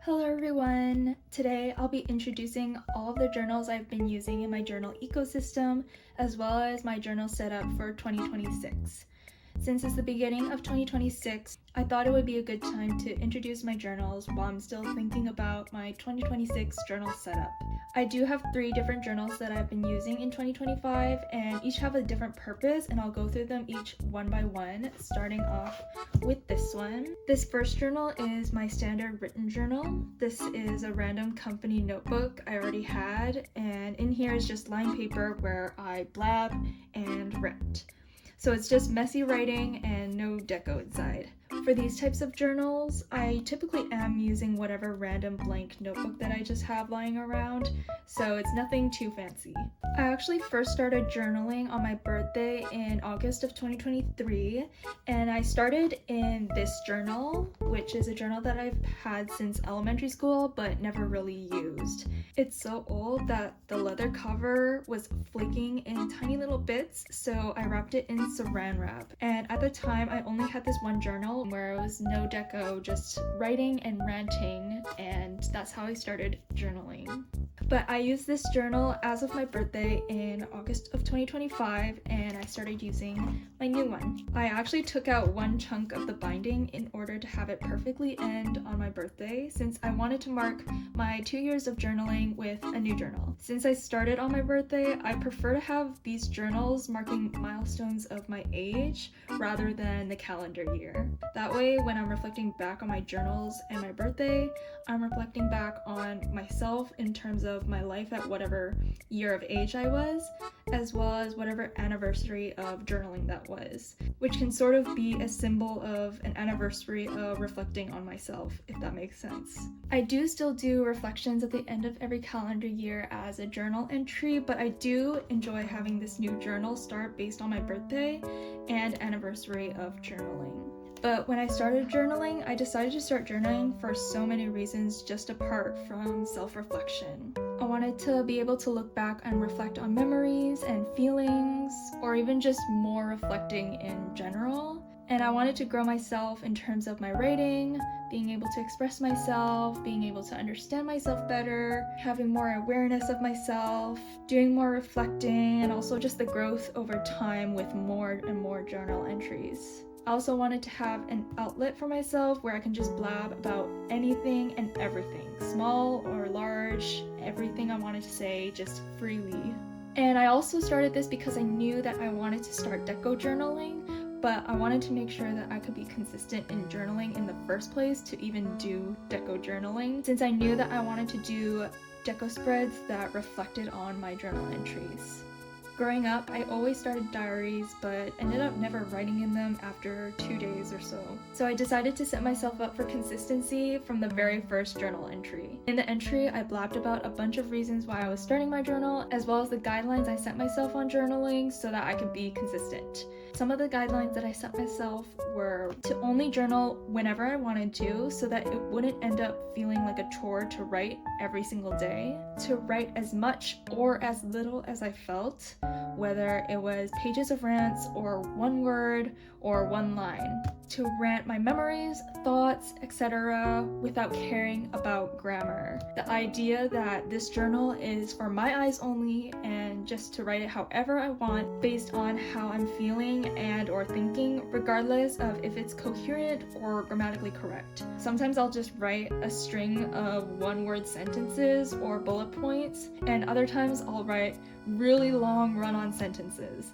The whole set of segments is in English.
Hello everyone! Today I'll be introducing all of the journals I've been using in my journal ecosystem, as well as my journal setup for 2026. Since it's the beginning of 2026, I thought it would be a good time to introduce my journals while I'm still thinking about my 2026 journal setup. I do have 3 different journals that I've been using in 2025, and each have a different purpose, and I'll go through them each one by one, starting off with this one. This first journal is my standard written journal. This is a random company notebook I already had, and in here is just lined paper where I blab and rant. So it's just messy writing and no deco inside. For these types of journals, I typically am using whatever random blank notebook that I just have lying around, so it's nothing too fancy. I actually first started journaling on my birthday in August of 2023, and I started in this journal, which is a journal that I've had since elementary school but never really used. It's so old that the leather cover was flaking in tiny little bits, so I wrapped it in saran wrap. And at the time, I only had this one journal where it was no deco, just writing and ranting, and that's how I started journaling. But I used this journal as of my birthday in August of 2025, and I started using my new one. I actually took out one chunk of the binding in order to have it perfectly end on my birthday, since I wanted to mark my 2 years of journaling with a new journal. Since I started on my birthday, I prefer to have these journals marking milestones of my age rather than the calendar year. That way, when I'm reflecting back on my journals and my birthday, I'm reflecting back on myself in terms of my life at whatever year of age I was, as well as whatever anniversary of journaling that was, which can sort of be a symbol of an anniversary of reflecting on myself, if that makes sense. I do still do reflections at the end of every calendar year as a journal entry, but I do enjoy having this new journal start based on my birthday and anniversary of journaling. But when I started journaling, I decided to start journaling for so many reasons just apart from self-reflection. I wanted to be able to look back and reflect on memories and feelings, or even just more reflecting in general. And I wanted to grow myself in terms of my writing, being able to express myself, being able to understand myself better, having more awareness of myself, doing more reflecting, and also just the growth over time with more and more journal entries. I also wanted to have an outlet for myself where I can just blab about anything and everything, small or large, everything I wanted to say just freely. And I also started this because I knew that I wanted to start deco journaling, but I wanted to make sure that I could be consistent in journaling in the first place to even do deco journaling, since I knew that I wanted to do deco spreads that reflected on my journal entries. Growing up, I always started diaries, but ended up never writing in them after 2 days or so. So I decided to set myself up for consistency from the very first journal entry. In the entry, I blabbed about a bunch of reasons why I was starting my journal, as well as the guidelines I set myself on journaling so that I could be consistent. Some of the guidelines that I set myself were to only journal whenever I wanted to, so that it wouldn't end up feeling like a chore to write every single day, to write as much or as little as I felt, whether it was pages of rants or one word or one line, to rant my memories, thoughts, etc. without caring about grammar. The idea that this journal is for my eyes only and just to write it however I want based on how I'm feeling and or thinking, regardless of if it's coherent or grammatically correct. Sometimes I'll just write a string of one-word sentences or bullet points, and other times I'll write really long run-on sentences.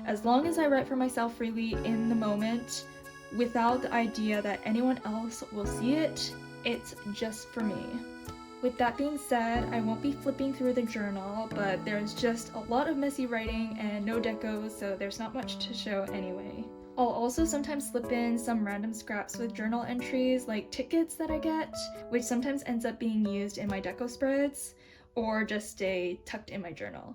As long as I write for myself freely in the moment, without the idea that anyone else will see it, it's just for me. With that being said, I won't be flipping through the journal, but there's just a lot of messy writing and no deco, so there's not much to show anyway. I'll also sometimes slip in some random scraps with journal entries like tickets that I get, which sometimes ends up being used in my deco spreads, or just stay tucked in my journal.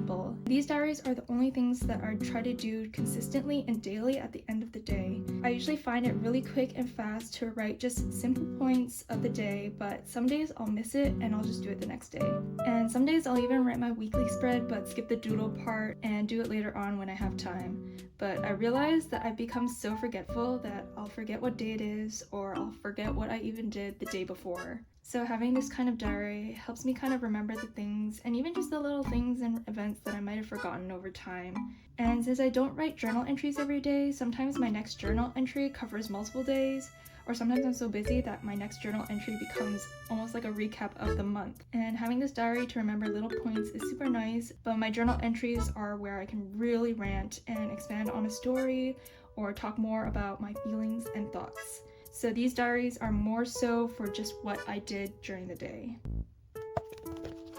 simple. These diaries are the only things that I try to do consistently and daily at the end of the day. I usually find it really quick and fast to write just simple points of the day, but some days I'll miss it and I'll just do it the next day. And some days I'll even write my weekly spread but skip the doodle part and do it later on when I have time. But I realize that I've become so forgetful that I'll forget what day it is, or I'll forget what I even did the day before. So having this kind of diary helps me kind of remember the things and even just the little things and events that I might have forgotten over time. And since I don't write journal entries every day, sometimes my next journal entry covers multiple days, or sometimes I'm so busy that my next journal entry becomes almost like a recap of the month. And having this diary to remember little points is super nice, but my journal entries are where I can really rant and expand on a story or talk more about my feelings and thoughts. So these diaries are more so for just what I did during the day.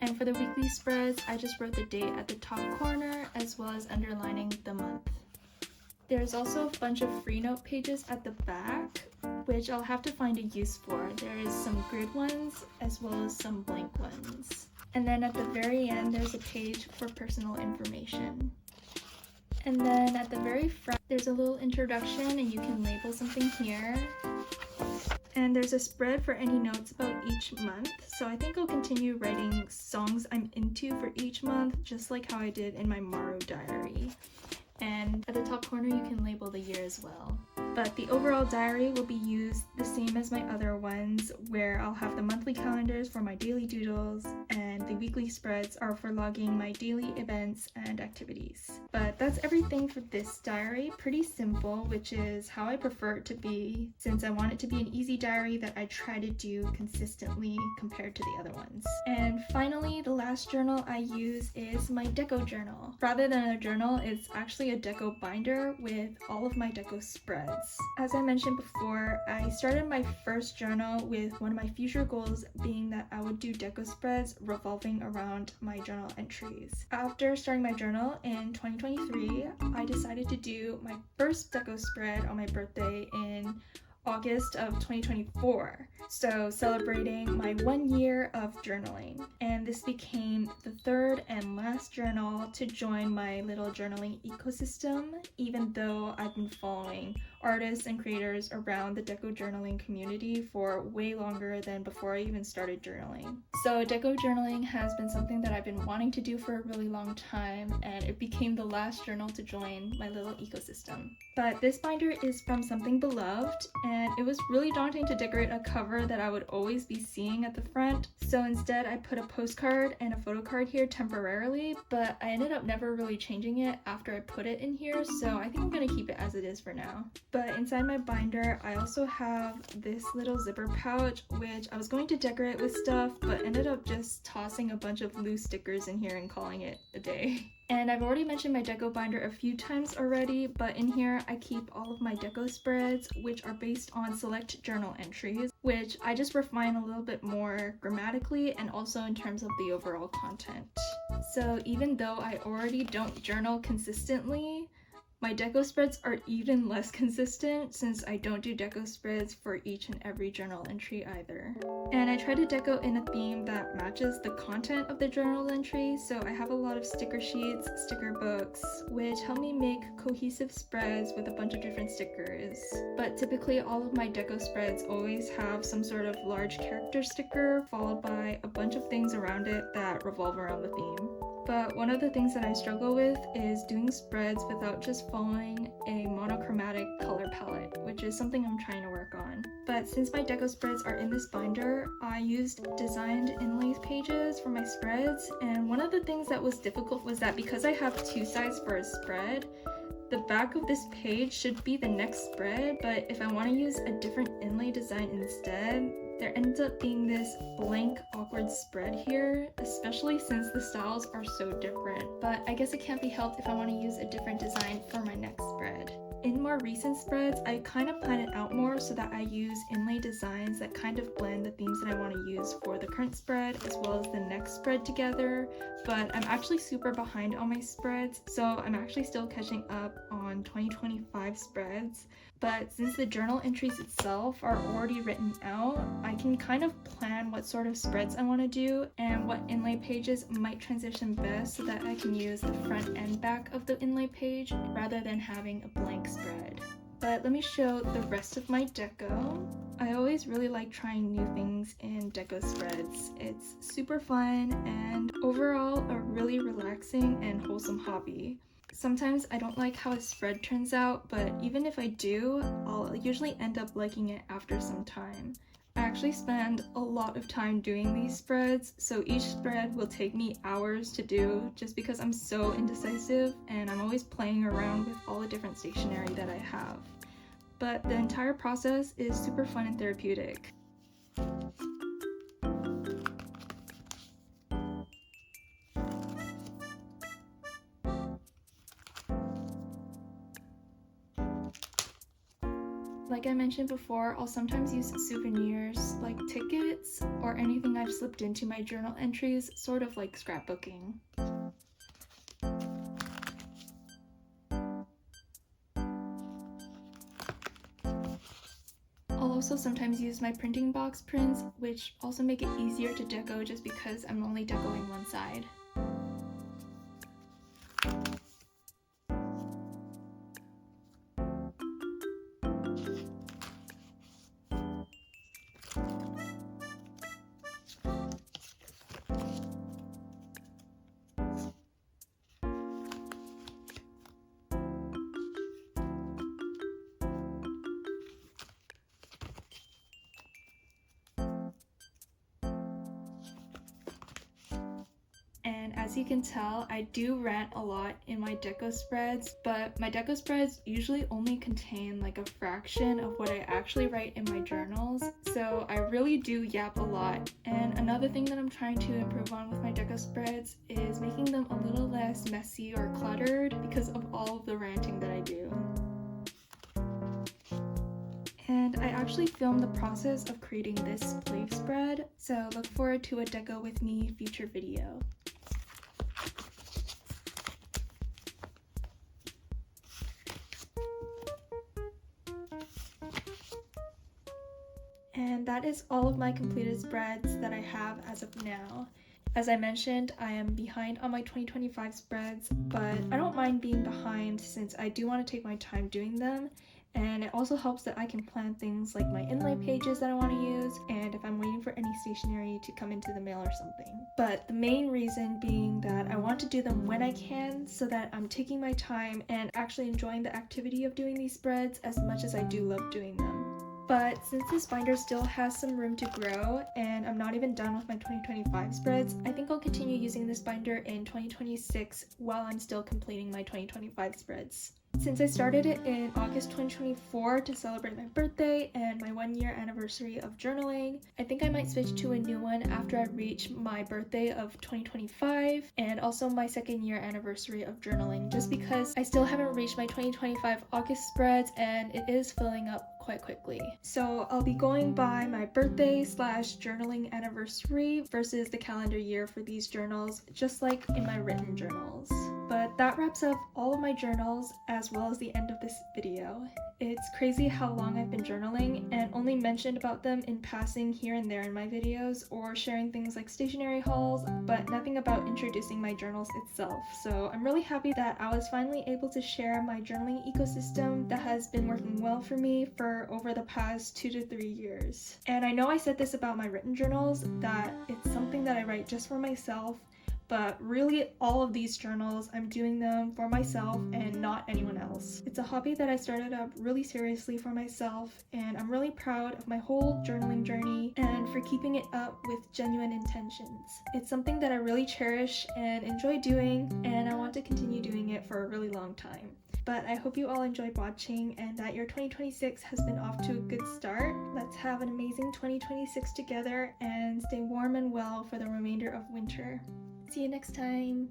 And for the weekly spreads, I just wrote the date at the top corner as well as underlining the month. There's also a bunch of free note pages at the back, which I'll have to find a use for. There is some grid ones as well as some blank ones. And then at the very end, there's a page for personal information. And then at the very front, there's a little introduction and you can label something here. And there's a spread for any notes about each month. So I think I'll continue writing songs I'm into for each month, just like how I did in my Maru diary. And at the top corner, you can label the year as well. But the overall diary will be used the same as my other ones, where I'll have the monthly calendars for my daily doodles, and the weekly spreads are for logging my daily events and activities. But that's everything for this diary. Pretty simple, which is how I prefer it to be, since I want it to be an easy diary that I try to do consistently compared to the other ones. And finally, the last journal I use is my deco journal. Rather than a journal, it's actually a deco binder with all of my deco spreads. As I mentioned before, I started my first journal with one of my future goals being that I would do deco spreads revolving around my journal entries. After starting my journal in 2023, I decided to do my first deco spread on my birthday in August of 2024, so celebrating my 1 year of journaling. And this became the third and last journal to join my little journaling ecosystem, even though I've been following artists and creators around the deco journaling community for way longer than before I even started journaling. So deco journaling has been something that I've been wanting to do for a really long time, and it became the last journal to join my little ecosystem. But this binder is from Something Beloved, and it was really daunting to decorate a cover that I would always be seeing at the front. So instead I put a postcard and a photo card here temporarily, but I ended up never really changing it after I put it in here, so I think I'm gonna keep it as it is for now. But inside my binder, I also have this little zipper pouch, which I was going to decorate with stuff, but ended up just tossing a bunch of loose stickers in here and calling it a day. And I've already mentioned my deco binder a few times already, but in here I keep all of my deco spreads, which are based on select journal entries, which I just refine a little bit more grammatically and also in terms of the overall content. So even though I already don't journal consistently, my deco spreads are even less consistent since I don't do deco spreads for each and every journal entry either. And I try to deco in a theme that matches the content of the journal entry, so I have a lot of sticker sheets, sticker books, which help me make cohesive spreads with a bunch of different stickers. But typically all of my deco spreads always have some sort of large character sticker followed by a bunch of things around it that revolve around the theme. But one of the things that I struggle with is doing spreads without just following a monochromatic color palette, which is something I'm trying to work on. But since my deco spreads are in this binder, I used designed inlay pages for my spreads, and one of the things that was difficult was that because I have two sides for a spread, the back of this page should be the next spread, but if I want to use a different inlay design instead, there ends up being this blank, awkward spread here, especially since the styles are so different. But I guess it can't be helped if I want to use a different design for my next spread. In more recent spreads, I kind of plan it out more so that I use inlay designs that kind of blend the themes that I want to use for the current spread as well as the next spread together, but I'm actually super behind on my spreads, so I'm actually still catching up on 2025 spreads. But since the journal entries itself are already written out, I can kind of plan what sort of spreads I want to do and what inlay pages might transition best so that I can use the front and back of the inlay page rather than having a blank spread. But let me show the rest of my deco. I always really like trying new things in deco spreads. It's super fun and overall a really relaxing and wholesome hobby. Sometimes I don't like how a spread turns out, but even if I do, I'll usually end up liking it after some time. I actually spend a lot of time doing these spreads, so each spread will take me hours to do just because I'm so indecisive and I'm always playing around with all the different stationery that I have. But the entire process is super fun and therapeutic. Like I mentioned before, I'll sometimes use souvenirs like tickets or anything I've slipped into my journal entries, sort of like scrapbooking. I'll also sometimes use my printing box prints, which also make it easier to deco just because I'm only decoing one side. And as you can tell, I do rant a lot in my deco spreads, but my deco spreads usually only contain like a fraction of what I actually write in my journals, so I really do yap a lot. And another thing that I'm trying to improve on with my deco spreads is making them a little less messy or cluttered because of all of the ranting that I do. And I actually filmed the process of creating this play spread, so look forward to a deco with me future video. And that is all of my completed spreads that I have as of now. As I mentioned, I am behind on my 2025 spreads, but I don't mind being behind since I do want to take my time doing them. And it also helps that I can plan things like my inlay pages that I want to use, and if I'm waiting for any stationery to come into the mail or something. But the main reason being that I want to do them when I can, so that I'm taking my time and actually enjoying the activity of doing these spreads as much as I do love doing them. But since this binder still has some room to grow and I'm not even done with my 2025 spreads, I think I'll continue using this binder in 2026 while I'm still completing my 2025 spreads. Since I started it in August 2024 to celebrate my birthday and my 1-year anniversary of journaling, I think I might switch to a new one after I reach my birthday of 2025 and also my 2nd-year anniversary of journaling, just because I still haven't reached my 2025 August spreads and it is filling up quite quickly. So I'll be going by my birthday / journaling anniversary versus the calendar year for these journals, just like in my written journals. But that wraps up all of my journals as well as the end of this video. It's crazy how long I've been journaling and only mentioned about them in passing here and there in my videos or sharing things like stationery hauls, but nothing about introducing my journals itself. So I'm really happy that I was finally able to share my journaling ecosystem that has been working well for me for over the past 2 to 3 years. And I know I said this about my written journals, that it's something that I write just for myself, but really all of these journals, I'm doing them for myself and not anyone else. It's a hobby that I started up really seriously for myself, and I'm really proud of my whole journaling journey and for keeping it up with genuine intentions. It's something that I really cherish and enjoy doing, and I want to continue doing it for a really long time. But I hope you all enjoyed watching and that your 2026 has been off to a good start. Let's have an amazing 2026 together and stay warm and well for the remainder of winter. See you next time!